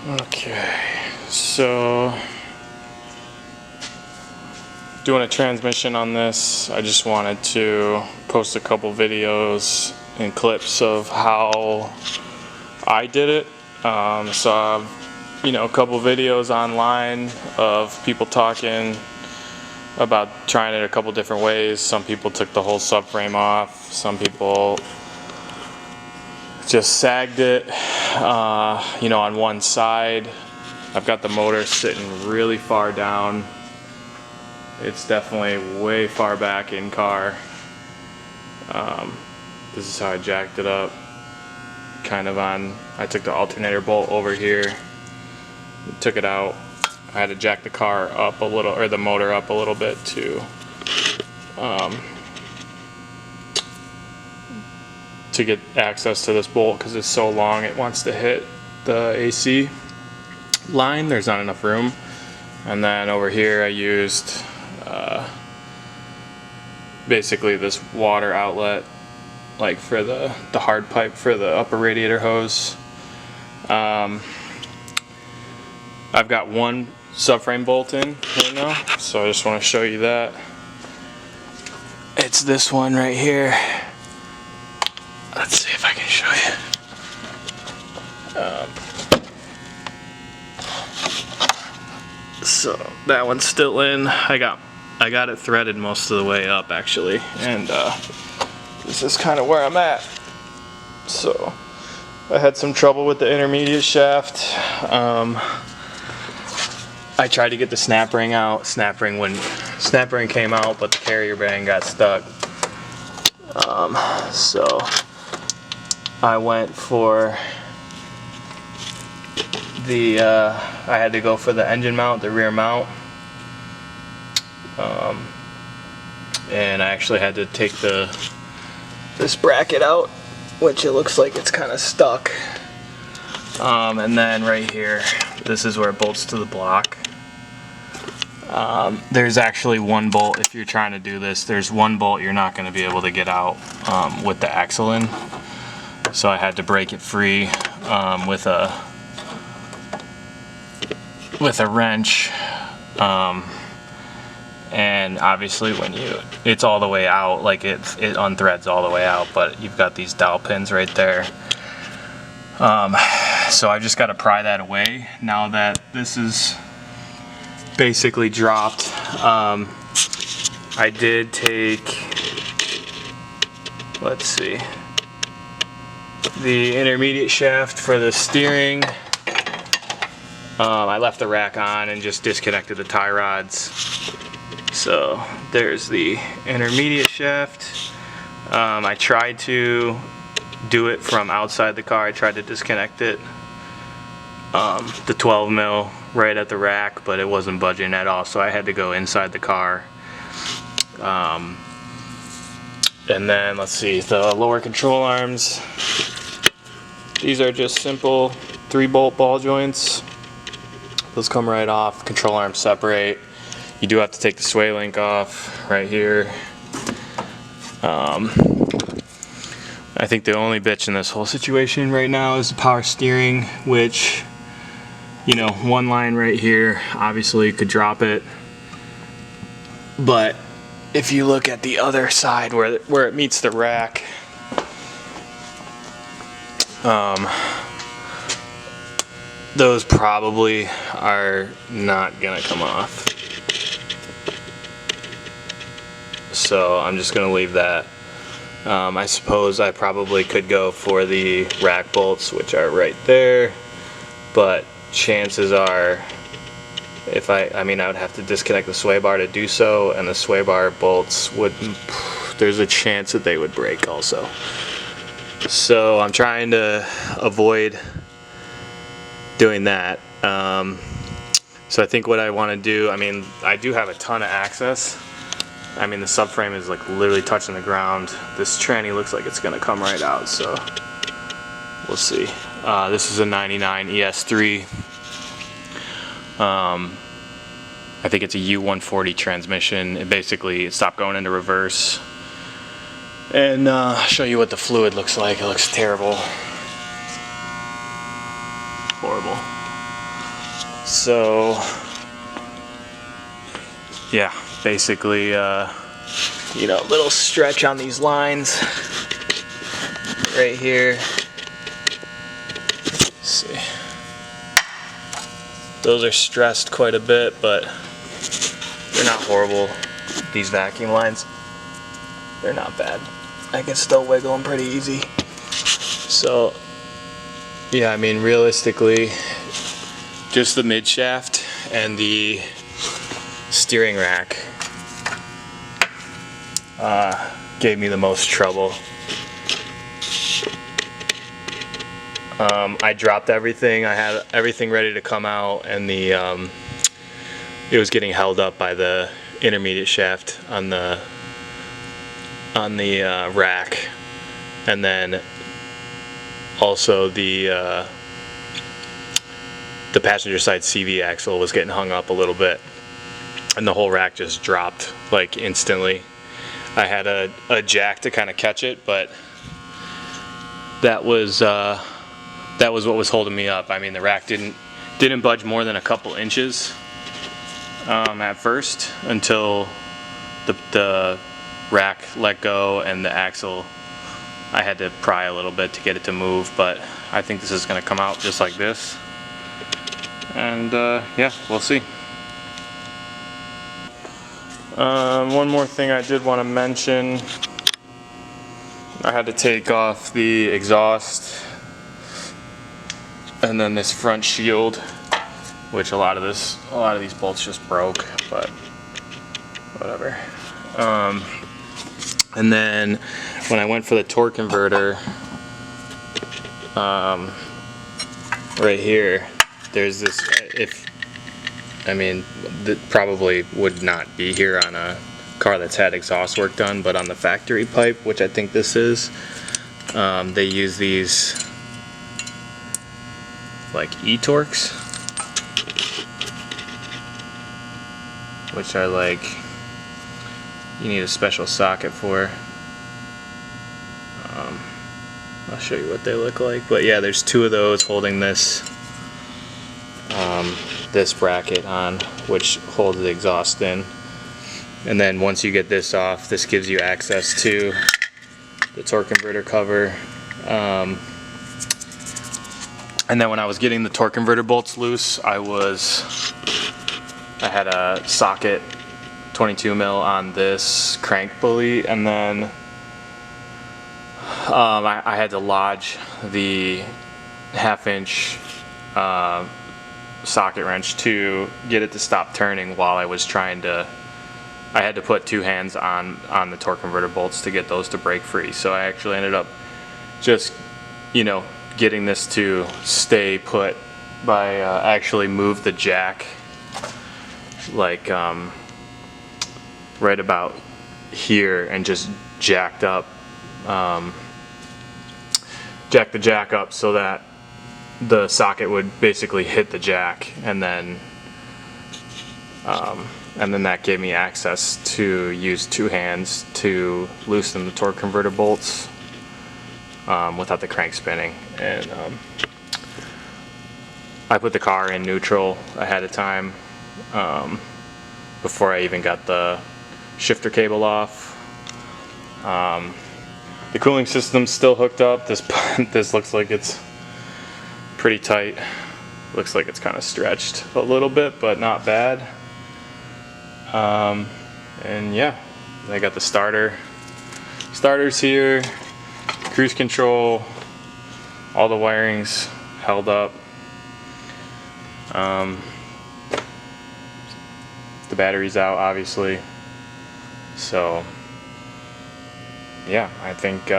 Okay, so doing a transmission on this. I just wanted to post a couple videos and clips of how I did it. So a couple videos online of people talking about trying it a couple different ways. Some people took the whole subframe off. Some people just sagged it, on one side. I've got the motor sitting really far down. It's definitely way far back in car. This is how I jacked it up. I took the alternator bolt over here, took it out. I had to jack the car up a little, or the motor up a little bit to get access to this bolt, because it's so long it wants to hit the AC line. There's not enough room. And then over here I used basically this water outlet, like for the hard pipe for the upper radiator hose. I've got one subframe bolt in right now, so I just want to show you that. It's this one right here. Let's see if I can show you. So that one's still in. I got it threaded most of the way up, actually, and this is kind of where I'm at. So I had some trouble with the intermediate shaft. I tried to get the snap ring out. Snap ring came out, but the carrier band got stuck. So I went for I had to go for the engine mount, the rear mount. And I actually had to take this bracket out, which it looks like it's kind of stuck. And then right here, this is where it bolts to the block. There's actually one bolt, if you're trying to do this, there's one bolt you're not going to be able to get out with the axle in. So I had to break it free with a wrench. And obviously when it's all the way out, like it unthreads all the way out, but you've got these dowel pins right there. So I just got to pry that away now that this is basically dropped. I did take, let's see, the intermediate shaft for the steering. I left the rack on and just disconnected the tie rods. So there's the intermediate shaft. I tried to do it from outside the car. I tried to disconnect it, the 12 mil right at the rack, but it wasn't budging at all, so I had to go inside the car. And then let's see, the lower control arms, these are just simple 3-bolt ball joints. Those come right off. Control arms separate. You do have to take the sway link off right here. I think the only bitch in this whole situation right now is the power steering, which, one line right here, obviously you could drop it. But if you look at the other side where it meets the rack, those probably are not gonna come off. So I'm just gonna leave that. I suppose I probably could go for the rack bolts, which are right there, but chances are, I would have to disconnect the sway bar to do so, and the sway bar bolts there's a chance that they would break also. So I'm trying to avoid doing that. So I think what I want to do, I do have a ton of access. The subframe is like literally touching the ground. This tranny looks like it's gonna come right out, so we'll see. This is a 99 ES3. I think it's a U140 transmission. It stopped going into reverse. And I'll show you what the fluid looks like. It looks terrible. Horrible. So yeah, basically you know, little stretch on these lines right here. Let's see, those are stressed quite a bit, but they're not horrible. These vacuum lines, they're not bad. I can still wiggle them pretty easy. So yeah, I mean, realistically, just the mid shaft and the steering rack gave me the most trouble. I dropped everything. I had everything ready to come out, and it was getting held up by the intermediate shaft on the rack, and then also the passenger side CV axle was getting hung up a little bit, and the whole rack just dropped like instantly. I had a jack to kind of catch it, but that was what was holding me up. I mean, the rack didn't budge more than a couple inches at first, until the rack let go and the axle, I had to pry a little bit to get it to move, but I think this is going to come out just like this, and yeah, we'll see. One more thing I did want to mention, I had to take off the exhaust and then this front shield, which a lot of these bolts just broke, but whatever. And then when I went for the torque converter, right here, there's this, that probably would not be here on a car that's had exhaust work done, but on the factory pipe, which I think this is, they use these like e-torques, which are like, you need a special socket for. I'll show you what they look like, but yeah, there's two of those holding this this bracket on, which holds the exhaust in, and then once you get this off, this gives you access to the torque converter cover. And then when I was getting the torque converter bolts loose, I had a socket 22 mil on this crank pulley, and then I had to lodge the 1/2 inch socket wrench to get it to stop turning while I was trying to. I had to put two hands on the torque converter bolts to get those to break free. So I actually ended up just, you know, getting this to stay put by actually move the jack like right about here, and just jacked up, jack the jack up so that the socket would basically hit the jack, and then that gave me access to use two hands to loosen the torque converter bolts without the crank spinning. And I put the car in neutral ahead of time before I even got the shifter cable off. The cooling system's still hooked up. This looks like it's pretty tight. Looks like it's kind of stretched a little bit, but not bad. And yeah, I got the starters here, cruise control, all the wiring's held up. The battery's out, obviously. So yeah, I think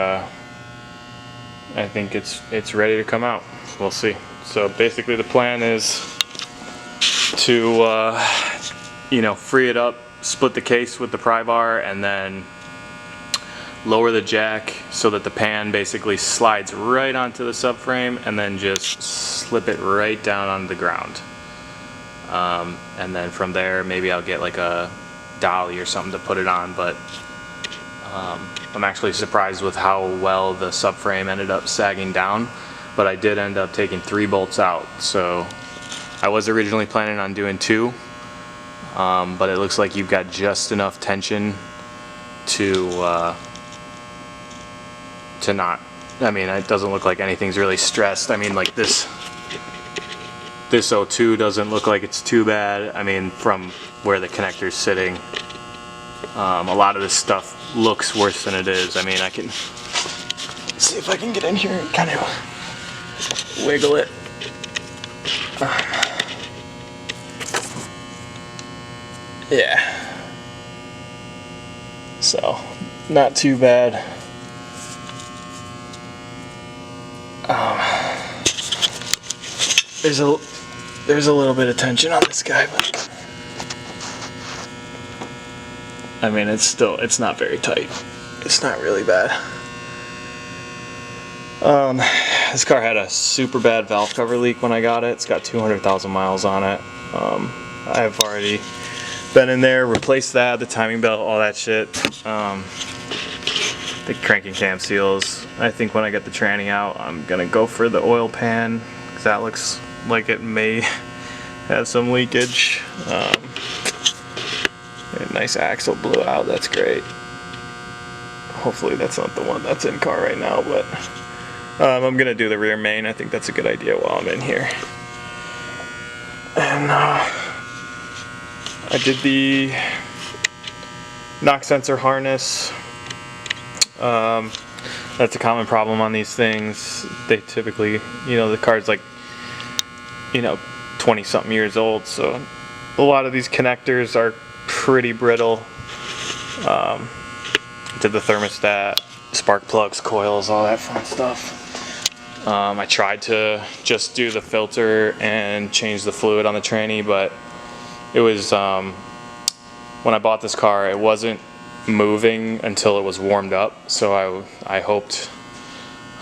it's ready to come out. We'll see. So basically the plan is to free it up, split the case with the pry bar, and then lower the jack so that the pan basically slides right onto the subframe, and then just slip it right down onto the ground. And then from there, maybe I'll get like a dolly or something to put it on, but I'm actually surprised with how well the subframe ended up sagging down, but I did end up taking 3 bolts out, so I was originally planning on doing 2, but it looks like you've got just enough tension to not, I mean, it doesn't look like anything's really stressed. I mean, like this O2 doesn't look like it's too bad. I mean, from where the connector's sitting, a lot of this stuff looks worse than it is. I mean, I can see if I can get in here and kind of wiggle it. Yeah. So, not too bad. There's a little bit of tension on this guy, but I mean, it's not very tight. It's not really bad. This car had a super bad valve cover leak when I got it. It's got 200,000 miles on it. I've already been in there, replaced that, the timing belt, all that shit. The cranking cam seals. I think when I get the tranny out, I'm gonna go for the oil pan, because that looks like it may have some leakage. A nice axle blew out, that's great. Hopefully that's not the one that's in car right now, but I'm gonna do the rear main. I think that's a good idea while I'm in here. And I did the knock sensor harness. That's a common problem on these things. They typically, you know, the car's like, you know, 20 something years old, so a lot of these connectors are pretty brittle. Did the thermostat, spark plugs, coils, all that fun stuff. I tried to just do the filter and change the fluid on the tranny, but it was, when I bought this car, it wasn't moving until it was warmed up, so I hoped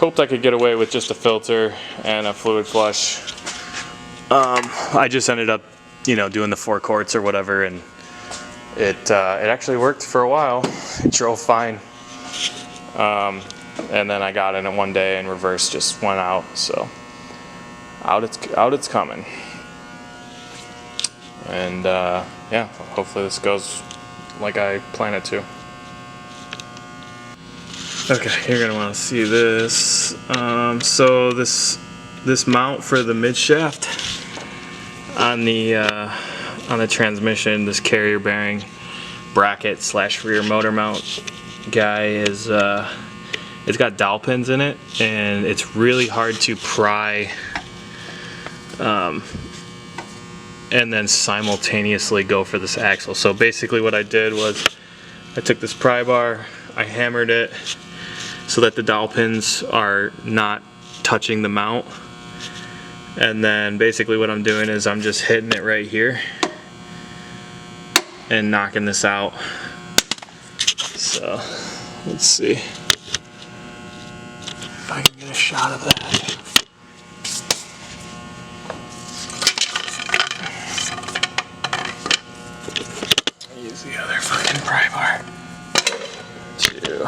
I could get away with just a filter and a fluid flush. I just ended up, you know, doing the 4 quarts or whatever, and it actually worked for a while. It drove fine. And then I got in it one day and reverse just went out, so out it's coming. And yeah, hopefully this goes like I plan it to. Okay, you're gonna want to see this. So this mount for the mid shaft on the transmission, this carrier bearing bracket / rear motor mount guy is it's got dowel pins in it, and it's really hard to pry and then simultaneously go for this axle. So basically what I did was I took this pry bar, I hammered it so that the dowel pins are not touching the mount, and then basically what I'm doing is I'm just hitting it right here and knocking this out. So let's see if I can get a shot of that. Use the other fucking pry bar too.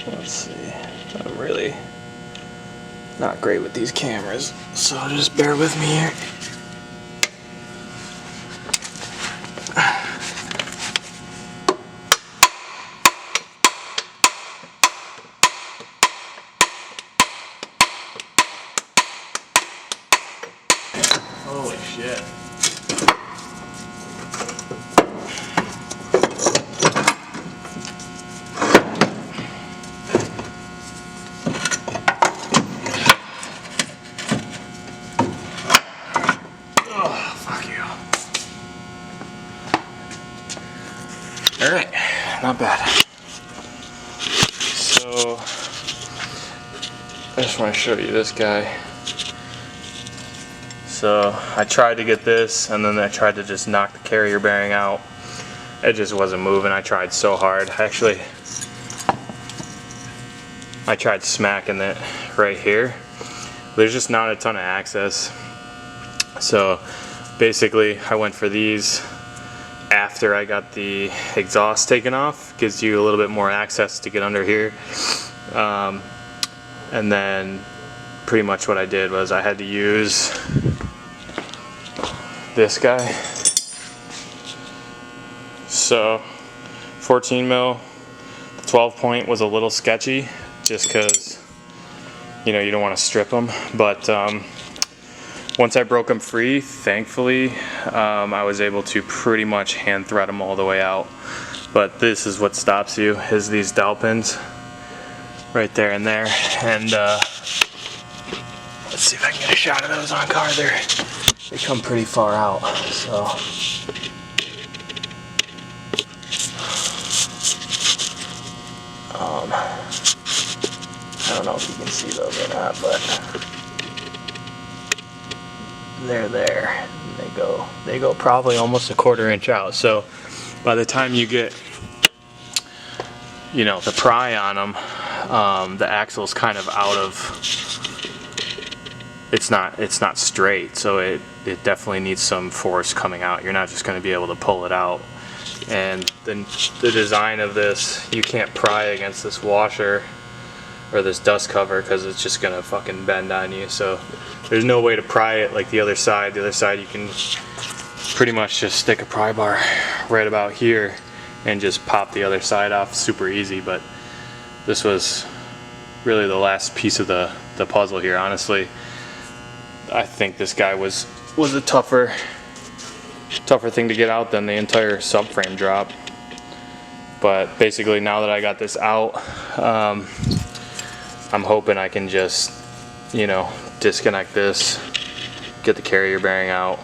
Let's see, I'm really not great with these cameras, so just bear with me here. Holy shit. Alright, not bad. So, I just want to show you this guy. So, I tried to get this, and then I tried to just knock the carrier bearing out. It just wasn't moving. I tried so hard. Actually, I tried smacking it right here, There's just not a ton of access. So basically I went for these after I got the exhaust taken off. Gives you a little bit more access to get under here. And then pretty much what I did was I had to use this guy. So 14 mil, the 12 point was a little sketchy just because, you know, you don't want to strip them. But once I broke them free, thankfully, I was able to pretty much hand thread them all the way out. But this is what stops you, is these dowel pins right there and there. And let's see if I can get a shot of those on card there. They come pretty far out, so. I don't know if you can see those or not, but they're there. They go probably almost a 1/4 inch out. So by the time you get, you know, the pry on them, the axle's kind of out of. It's not straight, so it definitely needs some force coming out. You're not just going to be able to pull it out. And then the design of this, you can't pry against this washer or this dust cover because it's just gonna fucking bend on you. So there's no way to pry it like the other side. The other side you can pretty much just stick a pry bar right about here and just pop the other side off super easy. But this was really the last piece of the puzzle here. Honestly, I think this guy was a tougher thing to get out than the entire subframe drop. But basically now that I got this out, I'm hoping I can just, you know, disconnect this, get the carrier bearing out,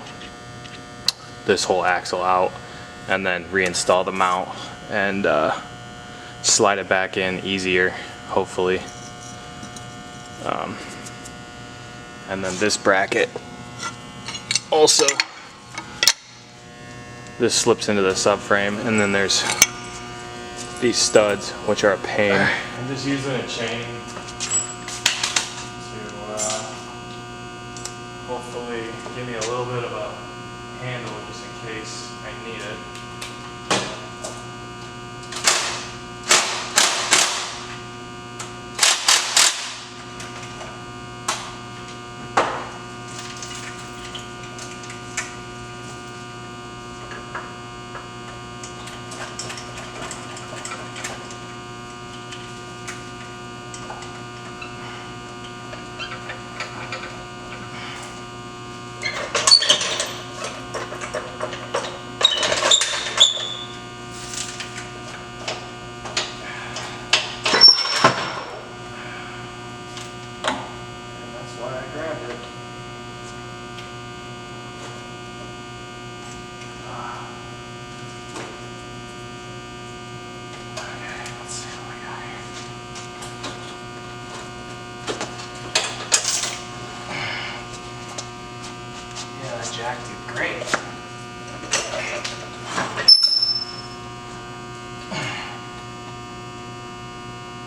this whole axle out, and then reinstall the mount and slide it back in easier, hopefully. And then this bracket also, this slips into the subframe, and then there's these studs, which are a pain. I'm just using a chain to hopefully give me a little bit of a handle just in case I need it. Jack did great.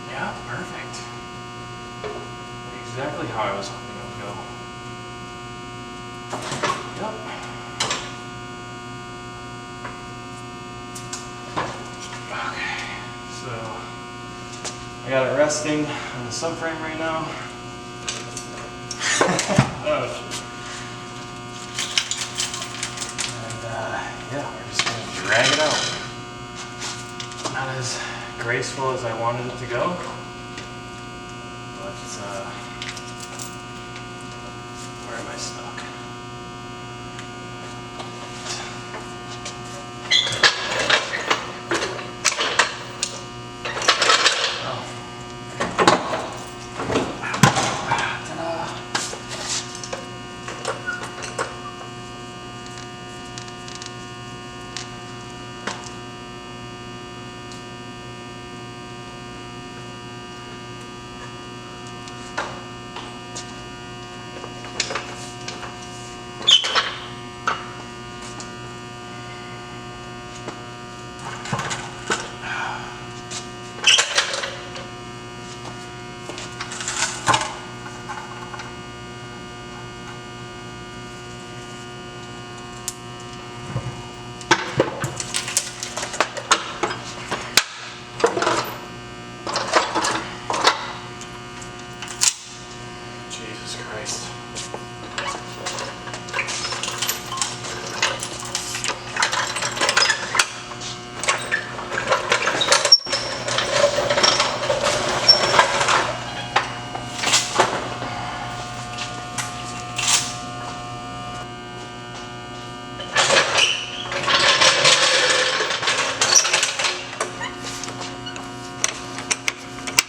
Yeah, perfect. Exactly how I was hoping it would go. Yep. Okay, so I got it resting on the subframe right now. Oh. Yeah, we're just going to drag it out. Not as graceful as I wanted it to go, but where am I stuck? Jesus Christ.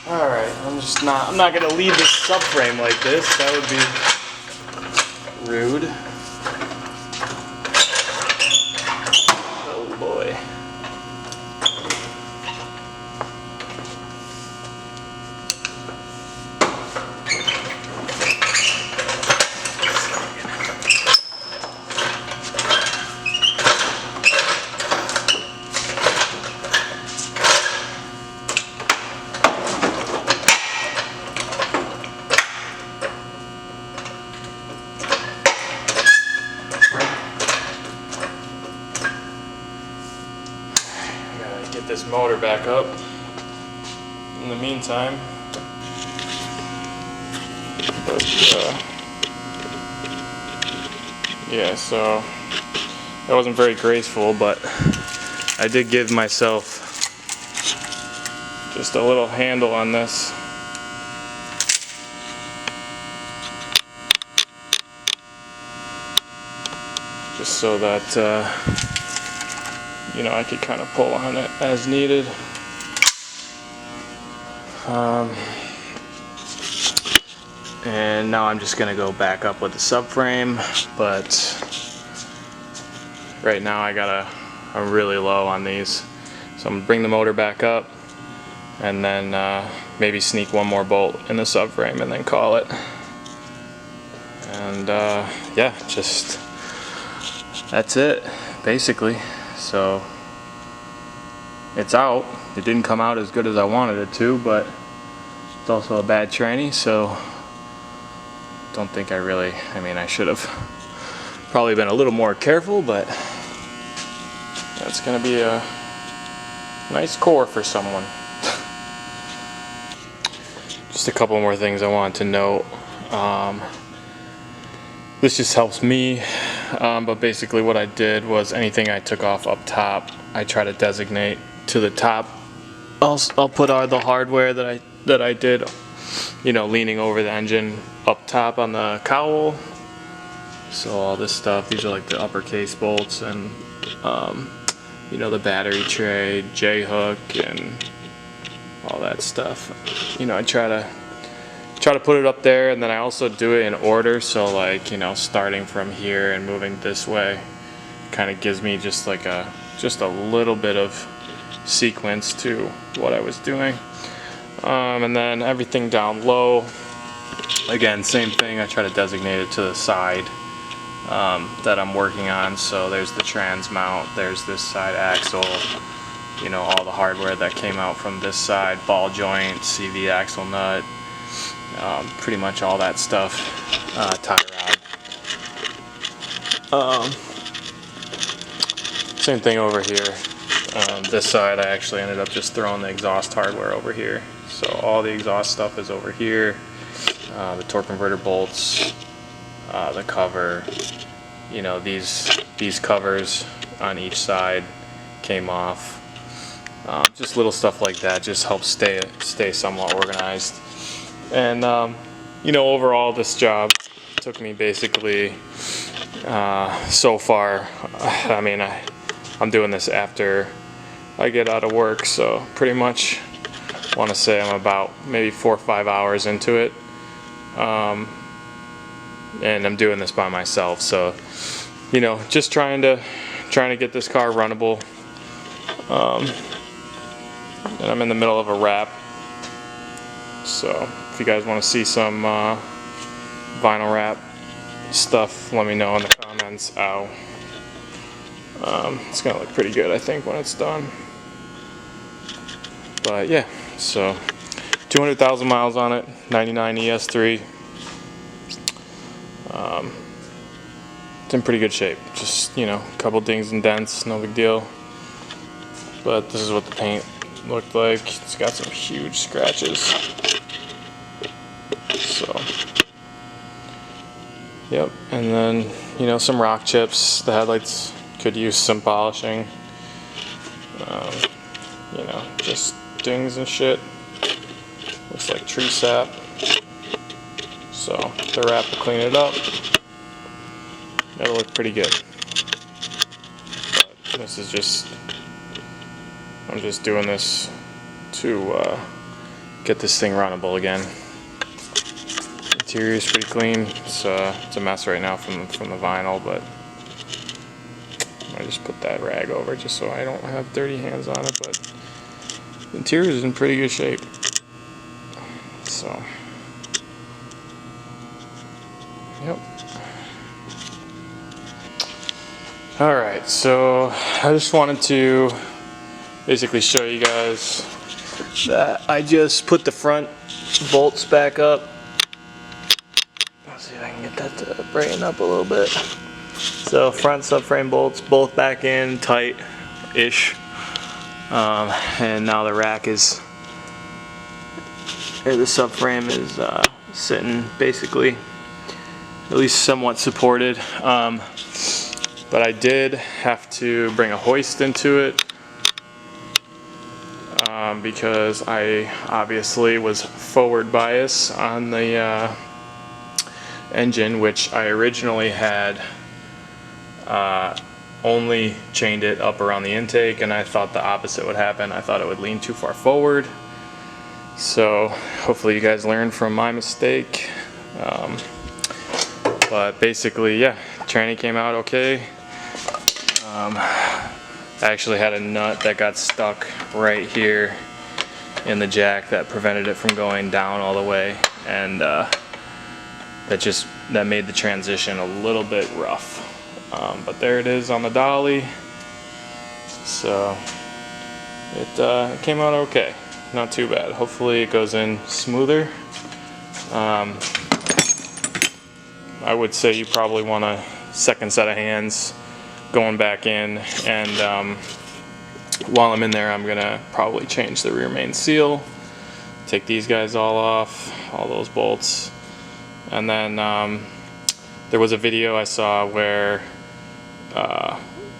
Alright, I'm not gonna leave this subframe like this. That would be rude. Oh boy. Get this motor back up in the meantime. But yeah, so that wasn't very graceful, but I did give myself just a little handle on this. Just so that you know, I could kind of pull on it as needed. And now I'm just gonna go back up with the subframe, but right now I'm really low on these. So I'm gonna bring the motor back up and then maybe sneak one more bolt in the subframe and then call it. And yeah, just that's it basically. So it's out. It didn't come out as good as I wanted it to, but it's also a bad tranny, so don't think I mean, I should have probably been a little more careful, but that's gonna be a nice core for someone. Just a couple more things I wanted to note. This just helps me, but basically what I did was anything I took off up top, I try to designate to the top. I'll put all the hardware that I did, you know, leaning over the engine up top on the cowl. So all this stuff, these are like the uppercase bolts and you know, the battery tray, J-hook, and all that stuff. You know, I try to put it up there, and then I also do it in order, so like, you know, starting from here and moving this way kind of gives me just like just a little bit of sequence to what I was doing. And then everything down low, again, same thing, I try to designate it to the side that I'm working on. So there's the trans mount, there's this side axle, you know, all the hardware that came out from this side, ball joint, CV axle nut, pretty much all that stuff, tie rod. Same thing over here. This side I actually ended up just throwing the exhaust hardware over here. So all the exhaust stuff is over here. The torque converter bolts, the cover, you know, these covers on each side came off. Just little stuff like that just helps stay somewhat organized. And you know, overall this job took me basically so far, I mean, I'm doing this after I get out of work, so pretty much want to say I'm about maybe 4 or 5 hours into it, and I'm doing this by myself. So, you know, just trying to get this car runnable, and I'm in the middle of a wrap. So if you guys want to see some vinyl wrap stuff, let me know in the comments. Ow. It's gonna look pretty good, I think, when it's done. But yeah, so 200,000 miles on it, 99 ES3. It's in pretty good shape. Just, you know, a couple dings and dents, no big deal. But this is what the paint looked like. It's got some huge scratches. So Yep, and then, you know, some rock chips. The headlights could use some polishing. You know, just dings and shit. Looks like tree sap. So the wrap will clean it up. That'll look pretty good. But this is just, I'm just doing this to get this thing runnable again. Interior is pretty clean. It's a mess right now from the vinyl, but I just put that rag over just so I don't have dirty hands on it. But the interior is in pretty good shape. So, yep. Alright, so I just wanted to basically show you guys that I just put the front bolts back up. Let's see if I can get that to brighten up a little bit. So front subframe bolts both back in tight-ish. And now the rack is, or the subframe is sitting basically at least somewhat supported. But I did have to bring a hoist into it because I obviously was forward bias on the engine, which I originally had only chained it up around the intake, and I thought the opposite would happen. I thought it would lean too far forward. So hopefully you guys learned from my mistake. But basically, yeah, tranny came out okay. I actually had a nut that got stuck right here in the jack that prevented it from going down all the way, and that made the transition a little bit rough. But there it is on the dolly. So it came out okay, not too bad. Hopefully it goes in smoother. I would say you probably want a second set of hands going back in, and while I'm in there, I'm gonna probably change the rear main seal, take these guys all off, all those bolts, and then there was a video I saw where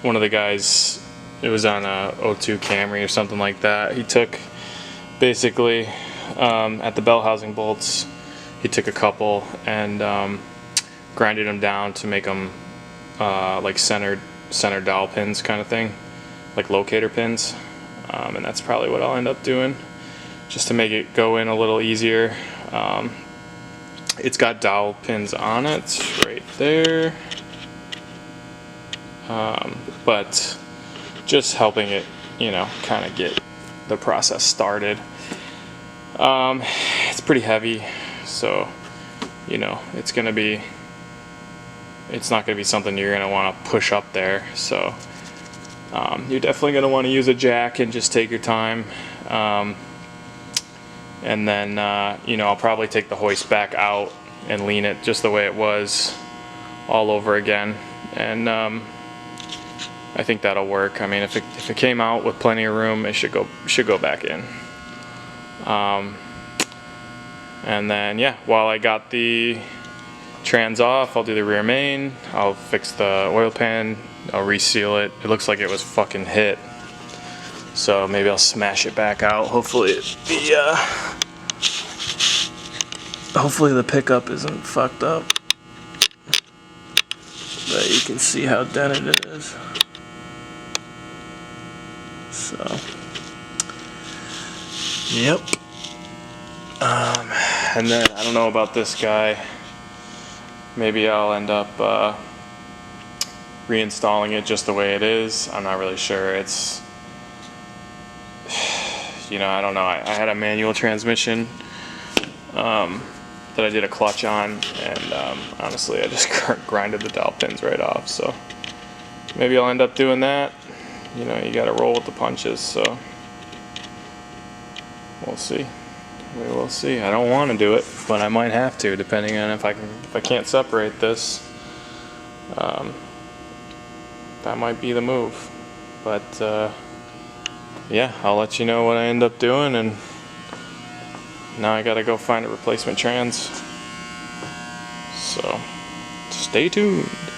one of the guys, it was on a 02 Camry or something like that, he took basically at the bell housing bolts, he took a couple and grinded them down to make them like center dowel pins kind of thing, like locator pins, and that's probably what I'll end up doing just to make it go in a little easier. It's got dowel pins on it right there, but just helping it, you know, kind of get the process started. It's pretty heavy, so you know it's not going to be something you're going to want to push up there. So you're definitely going to want to use a jack and just take your time. And then, you know, I'll probably take the hoist back out and lean it just the way it was all over again. And I think that'll work. I mean, if it came out with plenty of room, it should go back in. And then, yeah, while I got the trans off, I'll do the rear main, I'll fix the oil pan, I'll reseal it. It looks like it was fucking hit, so maybe I'll smash it back out. Hopefully the pickup isn't fucked up, but you can see how dented it is. So yep. And then I don't know about this guy. Maybe I'll end up reinstalling it just the way it is. I'm not really sure. It's, you know, I don't know. I had a manual transmission that I did a clutch on, and honestly I just grinded the dowel pins right off. So maybe I'll end up doing that. You know, you gotta roll with the punches, so we'll see. We will see. I don't want to do it, but I might have to, depending on if I can't separate this. That might be the move. But yeah, I'll let you know what I end up doing, and now I gotta go find a replacement trans. So just Stay tuned.